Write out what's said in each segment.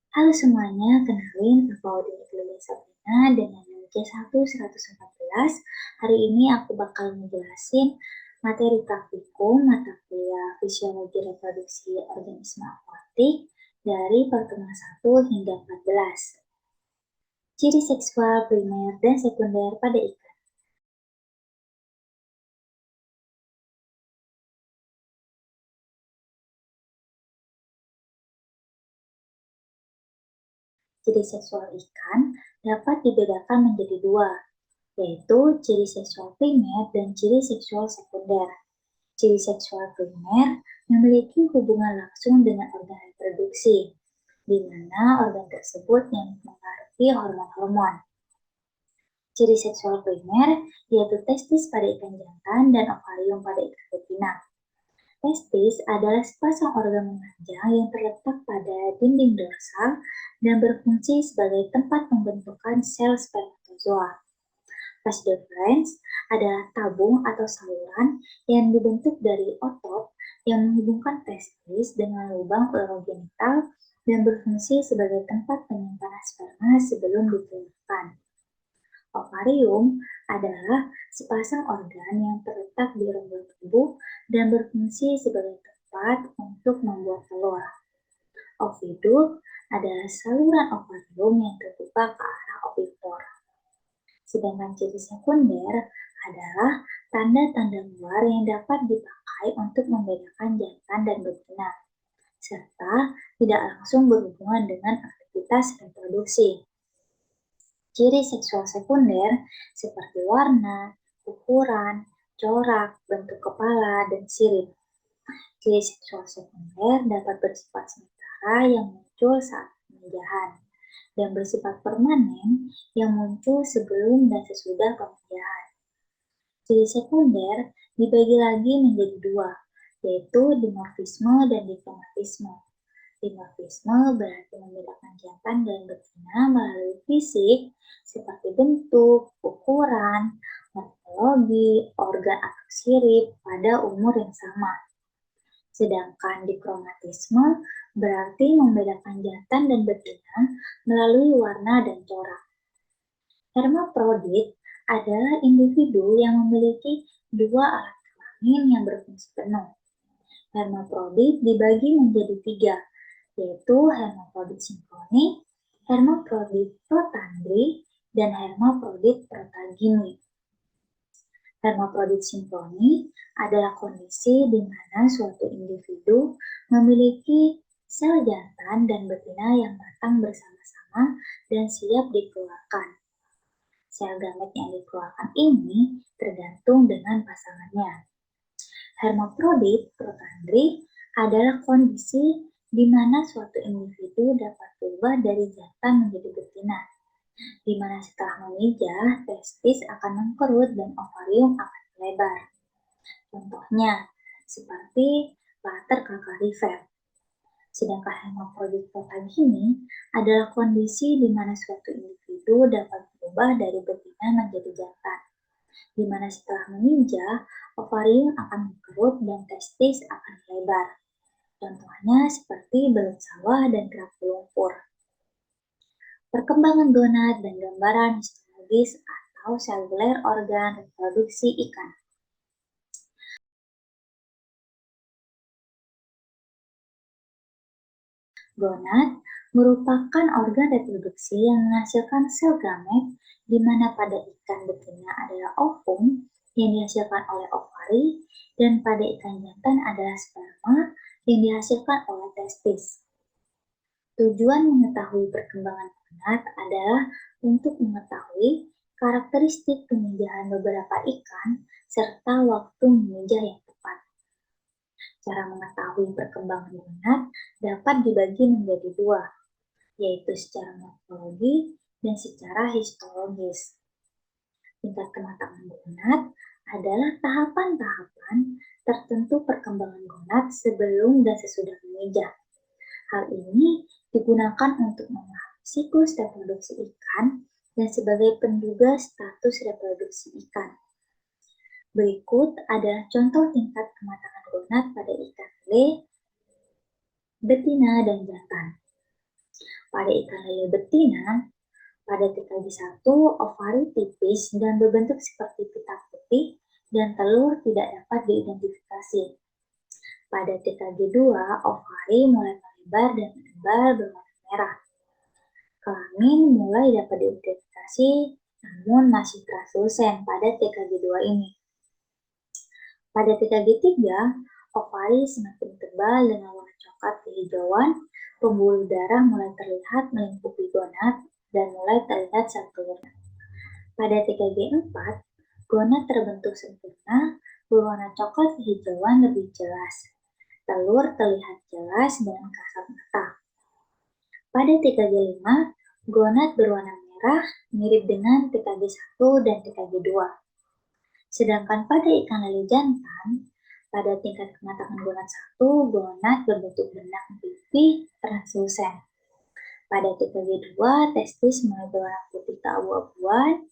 Halo semuanya, kenalin aku Audrey Sabrina dengan C1-114. Hari ini aku bakal ngejelasin materi praktikum mata kuliah Fisiologi Reproduksi Organisme Akuatik dari pertemuan 1 hingga 14. Ciri seksual primer dan sekunder pada ikan. Ciri seksual ikan dapat dibedakan menjadi dua, yaitu ciri seksual primer dan ciri seksual sekunder. Ciri seksual primer memiliki hubungan langsung dengan organ reproduksi, di mana organ tersebut yang mempengaruhi hormon-hormon. Ciri seksual primer yaitu testis pada ikan jantan dan ovarium pada ikan betina. Testis adalah sepasang organ memanjang yang terletak pada dinding dorsal dan berfungsi sebagai tempat pembentukan sel spermatozoa. Vas deferens adalah tabung atau saluran yang dibentuk dari otot yang menghubungkan testis dengan lubang urogenital dan berfungsi sebagai tempat penyimpanan sperma sebelum dikeluarkan. Ovarium adalah sepasang organ yang terletak di rongga tubuh dan berfungsi sebagai tempat untuk membuat telur. Ovidum adalah saluran ovarium yang terbuka ke arah ovitor. Sedangkan ciri sekunder adalah tanda-tanda luar yang dapat dipakai untuk membedakan jantan dan betina, serta tidak langsung berhubungan dengan aktivitas reproduksi. Ciri seksual sekunder seperti warna, ukuran, corak, bentuk kepala, dan sirip. Ciri seksual sekunder dapat bersifat sementara yang muncul saat pemijahan dan bersifat permanen yang muncul sebelum dan sesudah pemijahan. Ciri sekunder dibagi lagi menjadi dua, yaitu dimorfisme dan dikromatisme. Dimorfisme berarti membedakan jantan dan betina melalui fisik seperti bentuk, ukuran, morfologi, organ atau sirip pada umur yang sama. Sedangkan dikromatisme berarti membedakan jantan dan betina melalui warna dan corak. Hermafrodit adalah individu yang memiliki dua alat kelamin yang berfungsi penuh. Hermafrodit dibagi menjadi tiga, yaitu hermafrodit sinkronik, hermafrodit protandri, dan hermafrodit protagini. Hermafrodit sinkronik adalah kondisi di mana suatu individu memiliki sel jantan dan betina yang matang bersama-sama dan siap dikeluarkan. Sel gamet yang dikeluarkan ini tergantung dengan pasangannya. Hermafrodit protandri adalah kondisi di mana suatu individu dapat berubah dari jantan menjadi betina, di mana setelah memijah, testis akan mengkerut dan ovarium akan melebar. Contohnya, seperti latar kakarifer. Sedangkan hermafrodit protagini adalah kondisi di mana suatu individu dapat berubah dari betina menjadi jantan, di mana setelah memijah, ovarium akan mengkerut dan testis akan melebar. Contohnya seperti belut sawah dan kerapu lumpur. Perkembangan gonad dan gambaran histologis atau seluler organ reproduksi ikan. Gonad merupakan organ reproduksi yang menghasilkan sel gamet, di mana pada ikan betina adalah ovum yang dihasilkan oleh ovari, dan pada ikan jantan adalah sperma yang dihasilkan oleh testis. Tujuan mengetahui perkembangan gonad adalah untuk mengetahui karakteristik pemijahan beberapa ikan serta waktu memijah yang tepat. Cara mengetahui perkembangan gonad dapat dibagi menjadi dua, yaitu secara morfologi dan secara histologis. Tingkat kematangan gonad adalah tahapan-tahapan tertentu perkembangan gonad sebelum dan sesudah memijah. Hal ini digunakan untuk memahami siklus reproduksi ikan dan sebagai penduga status reproduksi ikan. Berikut adalah contoh tingkat kematangan gonad pada ikan lele, betina, dan jantan. Pada ikan lele betina, pada TKG1, ovari tipis dan berbentuk seperti pita putih dan telur tidak dapat diidentifikasi. Pada TKG2, ovari mulai melebar dan menebal berwarna merah. Kelamin mulai dapat diidentifikasi, namun masih translusen pada TKG2 ini. Pada TKG3, ovari semakin tebal dengan warna coklat kehijauan, pembuluh darah mulai terlihat melingkupi gonad dan mulai terlihat sel telurnya. Pada TKG4, gonad terbentuk sempurna, berwarna coklat kehijauan lebih jelas. Telur terlihat jelas dengan kasat mata. Pada TKG5, gonad berwarna merah mirip dengan TKG1 dan TKG2. Sedangkan pada ikan lele jantan, pada tingkat kematangan gonad 1, gonad berbentuk benang pipih translusen. Pada TKG2, testis mulai berwarna putih keabu-abuan.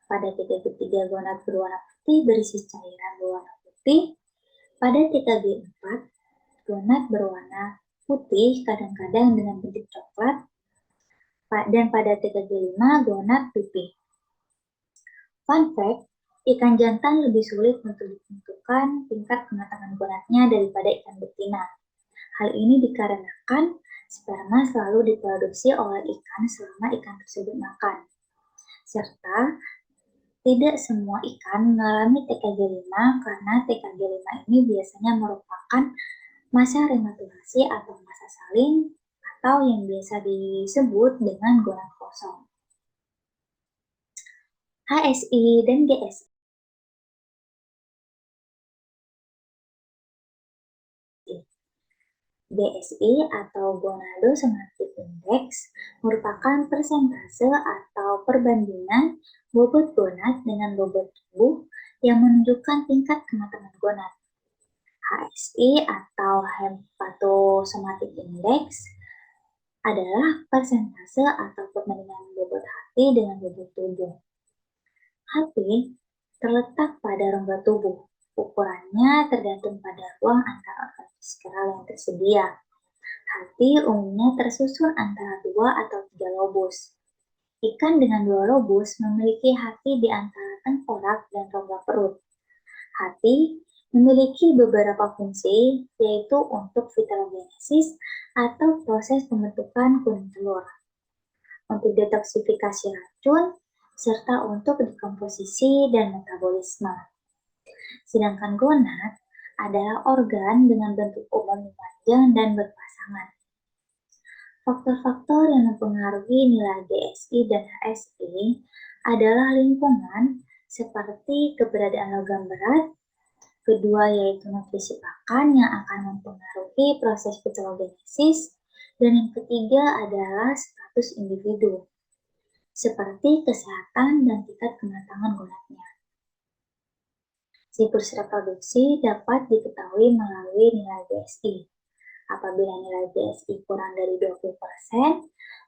Pada TKG3, gonad berwarna putih berisi cairan berwarna putih. Pada TKG4, gonad berwarna putih kadang-kadang dengan bentuk coklat. Dan pada TKG5, gonad pipih. Fun fact, ikan jantan lebih sulit untuk ditentukan tingkat kematangan gonadnya daripada ikan betina. Hal ini dikarenakan sperma selalu diproduksi oleh ikan selama ikan tersebut makan. Serta tidak semua ikan mengalami TKG5 karena TKG5 ini biasanya merupakan masa rematurasi atau masa salin atau yang biasa disebut dengan gonad kosong. HSI dan GSI. GSI atau Gonadosomatic Index merupakan persentase atau perbandingan bobot gonad dengan bobot tubuh yang menunjukkan tingkat kematangan gonad. HSI atau Hepatosomatic Index adalah persentase atau perbandingan bobot hati dengan bobot tubuh. Hati terletak pada rongga tubuh. Ukurannya tergantung pada ruang antara organ visceral yang tersedia. Hati umumnya tersusun antara 2 atau 3 lobus. Ikan dengan 2 lobus memiliki hati di antara tengkorak dan rongga perut. Hati memiliki beberapa fungsi, yaitu untuk vitalogenesis atau proses pembentukan kuning telur, untuk detoksifikasi racun, serta untuk dekomposisi dan metabolisme. Sedangkan gonad adalah organ dengan bentuk umum memanjang dan berpasangan. Faktor-faktor yang mempengaruhi nilai GSI dan HSI adalah lingkungan seperti keberadaan logam berat, kedua yaitu nutrisi pakan yang akan mempengaruhi proses vitalogenesis, dan yang ketiga adalah status individu, seperti kesehatan dan tingkat kematangan gonadnya. Siklus reproduksi dapat diketahui melalui nilai GSI. Apabila nilai GSI kurang dari 20%,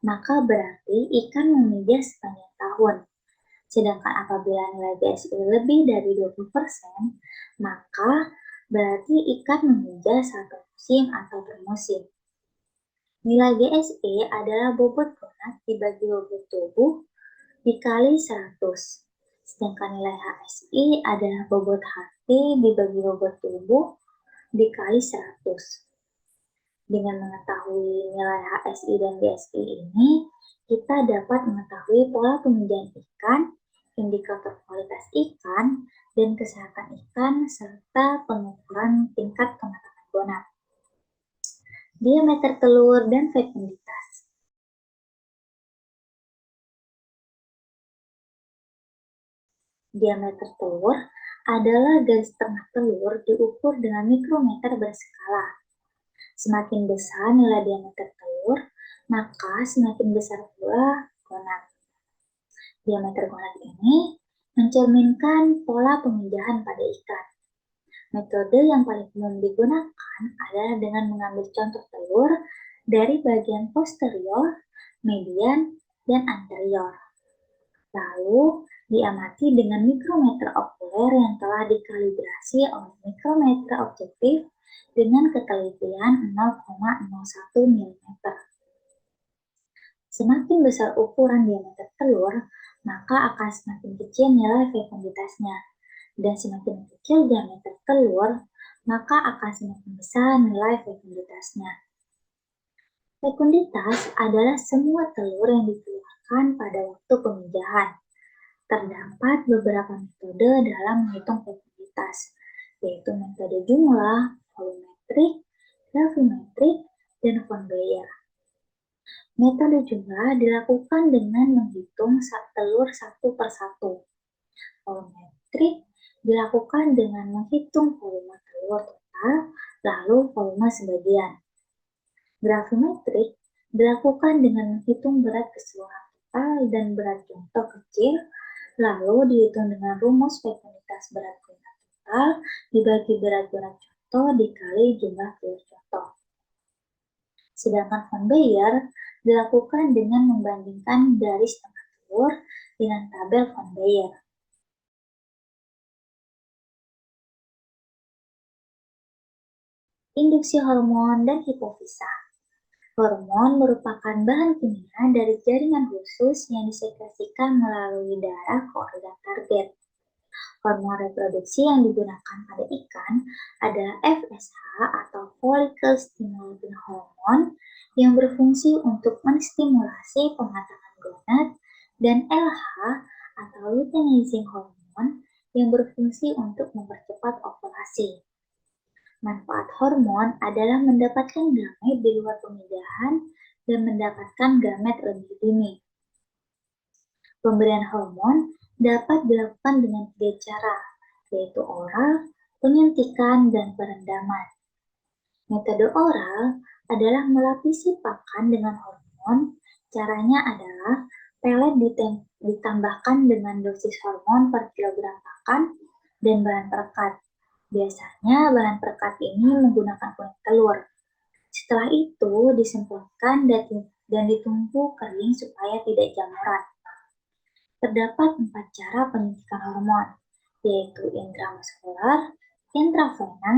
maka berarti ikan memijah sepanjang tahun. Sedangkan apabila nilai GSI lebih dari 20%, maka berarti ikan memijah satu musim atau bermusim. Nilai GSI adalah bobot gonad dibagi bobot tubuh dikali 100. Sedangkan nilai HSI adalah bobot hati dibagi bobot tubuh dikali 100. Dengan mengetahui nilai HSI dan GSI ini, kita dapat mengetahui pola pemijahan ikan, indikator kualitas ikan, dan kesehatan ikan, serta pengukuran tingkat kematangan gonad. Diameter telur dan fekunditas. Diameter telur adalah garis tengah telur diukur dengan mikrometer berskala. Semakin besar nilai diameter telur, maka semakin besar pula gonad. Diameter gonad ini mencerminkan pola pemijahan pada ikan. Metode yang paling umum digunakan adalah dengan mengambil contoh telur dari bagian posterior, median, dan anterior. Lalu diamati dengan mikrometer okuler yang telah dikalibrasi oleh mikrometer objektif dengan ketelitian 0,01 mm. Semakin besar ukuran diameter telur, maka akan semakin kecil nilai fekunditasnya. Dan semakin kecil diameter telur, maka akan semakin besar nilai fekunditasnya. Fekunditas adalah semua telur yang dikeluarkan pada waktu pemijahan. Terdapat beberapa metode dalam menghitung fekunditas, yaitu metode jumlah, volumetrik, gravimetrik, dan conveyor. Metode jumlah dilakukan dengan menghitung telur satu per satu. Volumetrik dilakukan dengan menghitung volume telur total, lalu volume sebagian. Gravimetrik dilakukan dengan menghitung berat keseluruhan total dan berat contoh kecil, lalu dihitung dengan rumus fekunditas berat total dibagi berat contoh dikali jumlah telur contoh. Sedangkan conveyor dilakukan dengan membandingkan garis tengah telur dengan tabel conveyor. Induksi hormon dan hipofisa. Hormon merupakan bahan kimia dari jaringan khusus yang disekresikan melalui darah ke organ target. Hormon reproduksi yang digunakan pada ikan adalah FSH atau Follicle Stimulating Hormone yang berfungsi untuk menstimulasi pematangan gonad, dan LH atau Luteinizing Hormone yang berfungsi untuk mempercepat ovulasi. Manfaat hormon adalah mendapatkan gamet di luar pemijahan dan mendapatkan gamet lebih dini. Pemberian hormon dapat dilakukan dengan 3 cara, yaitu oral, penyuntikan, dan perendaman. Metode oral adalah melapisi pakan dengan hormon. Caranya adalah pelet ditambahkan dengan dosis hormon per kilogram pakan dan bahan perekat. Biasanya bahan perekat ini menggunakan kulit telur. Setelah itu disemprotkan dan ditunggu kering supaya tidak jamuran. Terdapat 4 cara penyuntikan hormon, yaitu intramuskular, intravena,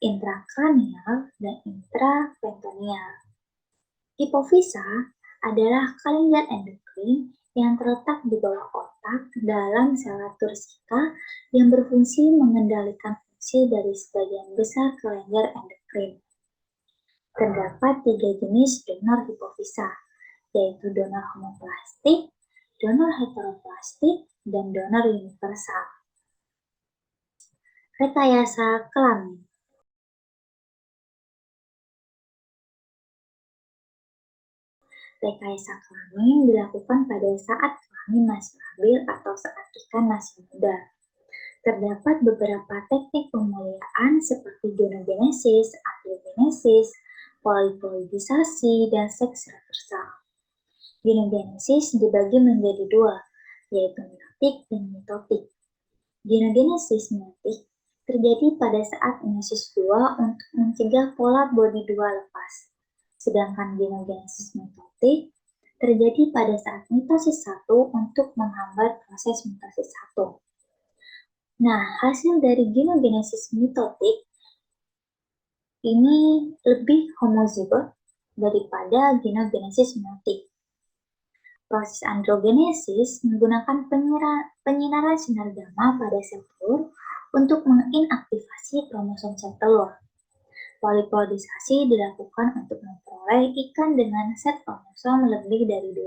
intrakranial, dan intraperitoneal. Hipofisa adalah kalender endokrin yang terletak di bawah otak dalam sel tursika yang berfungsi mengendalikan fungsi dari sebagian besar kalender endokrin. Terdapat 3 jenis donor hipofisa, yaitu donor homoplastik, donor heteroplastik, dan donor universal. Rekayasa kelamin. Rekayasa kelamin dilakukan pada saat kelamin masih labil atau saat ikan masih muda. Terdapat beberapa teknik pemuliaan seperti genogenesis, abiogenesis, poliploidisasi, dan seks reversal. Genogenesis dibagi menjadi 2, yaitu meiotik dan mitotik. Genogenesis meiotik terjadi pada saat meiosis 2 untuk mencegah pola body 2 lepas. Sedangkan genogenesis mitotik terjadi pada saat mitosis 1 untuk menghambat proses mitosis 1. Nah, hasil dari genogenesis mitotik ini lebih homozigot daripada genogenesis meiotik. Proses androgenesis menggunakan penyinaran sinar gamma pada sel telur untuk menginaktivasi kromosom sel telur. Poliploidisasi dilakukan untuk memperoleh ikan dengan set kromosom lebih dari 2.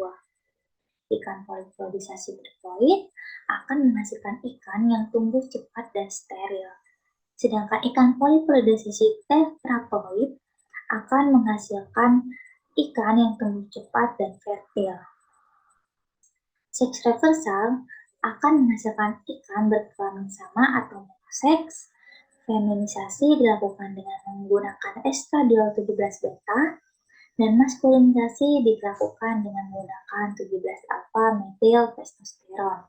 Ikan poliploidisasi triploid akan menghasilkan ikan yang tumbuh cepat dan steril. Sedangkan ikan poliploidisasi tetraploid akan menghasilkan ikan yang tumbuh cepat dan fertil. Seks reversal akan menghasilkan ikan berkelamin sama atau monoseks. Feminisasi dilakukan dengan menggunakan estradiol 17 beta, dan maskulinisasi dilakukan dengan menggunakan 17 alfa metil testosteron.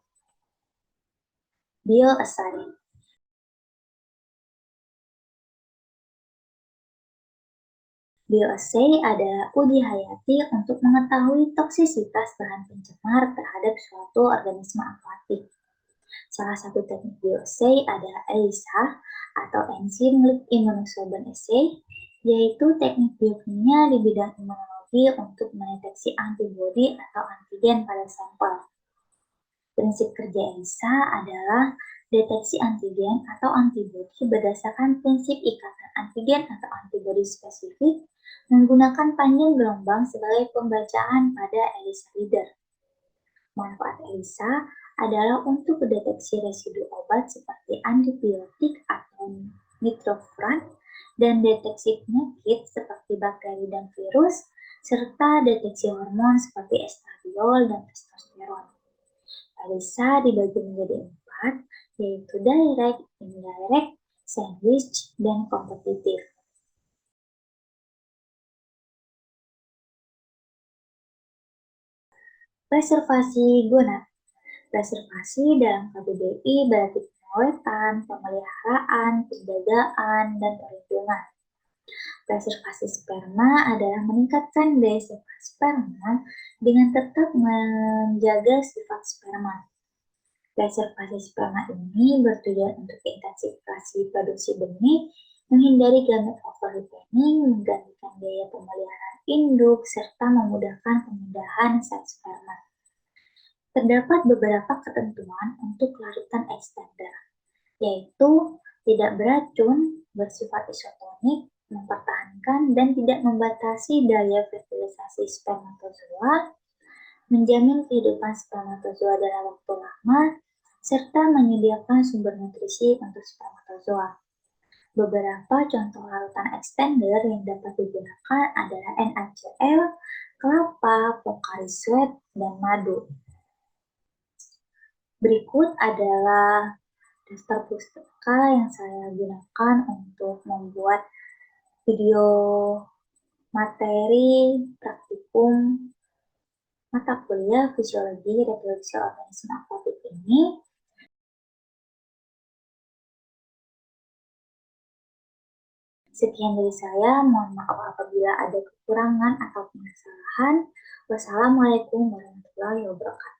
Bioassay. Bioassay adalah uji hayati untuk mengetahui toksisitas bahan pencemar terhadap suatu organisme akuatik. Salah satu teknik bioassay adalah ELISA atau Enzyme Linked Immunosorbent Assay, yaitu teknik biokimia di bidang imunologi teknologi untuk mendeteksi antibodi atau antigen pada sampel. Prinsip kerja ELISA adalah deteksi antigen atau antibodi berdasarkan prinsip ikatan antigen atau antibodi spesifik menggunakan panjang gelombang sebagai pembacaan pada ELISA reader. Manfaat ELISA adalah untuk mendeteksi residu obat seperti antibiotik atau nitrofuran dan deteksi penyakit seperti bakteri dan virus, serta deteksi hormon seperti estradiol dan testosteron. ELISA dibagi menjadi 4, yaitu direct, indirect, sandwich, dan kompetitif. Preservasi guna. Preservasi dalam KBBI berarti pengawetan, pemeliharaan, penjagaan, dan perlindungan. Preservasi sperma adalah meningkatkan daya simpan sperma dengan tetap menjaga sifat sperma. Preservasi sperma ini bertujuan untuk intensifikasi produksi benih, menghindari gamet overrippening, menggantikan biaya pemeliharaan induk, serta memudahkan pemindahan sel sperma. Terdapat beberapa ketentuan untuk larutan extender, yaitu tidak beracun, bersifat isotonik, mempertahankan dan tidak membatasi daya fertilisasi spermatozoa, menjamin kehidupan spermatozoa dalam waktu lama, serta menyediakan sumber nutrisi untuk spermatozoa. Beberapa contoh larutan extender yang dapat digunakan adalah NaCl, kelapa, Pocari Sweat, dan madu. Berikut adalah daftar pustaka yang saya gunakan untuk membuat video materi praktikum mata kuliah fisiologi reproduksi organisme akuatik ini. Sekian dari saya, mohon maaf apabila ada kekurangan atau kesalahan. Wassalamualaikum warahmatullahi wabarakatuh.